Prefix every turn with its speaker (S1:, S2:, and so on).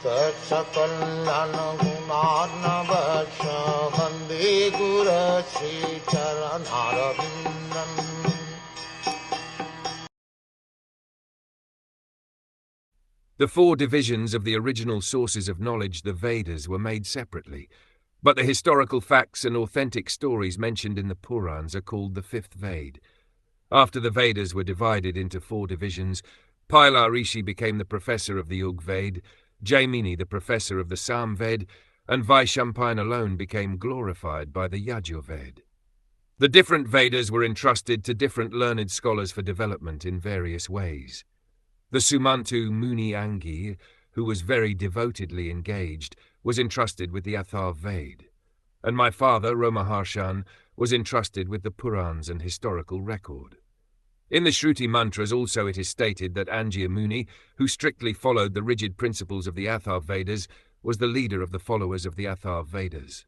S1: Sakalayan Gunarnavasya Vande Guru Sri Charanaravindan.
S2: The four divisions of the original sources of knowledge, the Vedas, were made separately, but the historical facts and authentic stories mentioned in the Purans are called the fifth Ved. After the Vedas were divided into four divisions, Paila Rishi became the professor of the Ug Ved, Jaimini the professor of the Sam Ved, and Vaishampayana alone became glorified by the Yajur Ved. The different Vedas were entrusted to different learned scholars for development in various ways. The Sumantu Muni Angi, who was very devotedly engaged, was entrusted with the Athar Ved, and my father, Romaharshan, was entrusted with the Purans and historical record. In the Shruti mantras also it is stated that Angya Muni, who strictly followed the rigid principles of the Athar Vedas, was the leader of the followers of the Athar Vedas.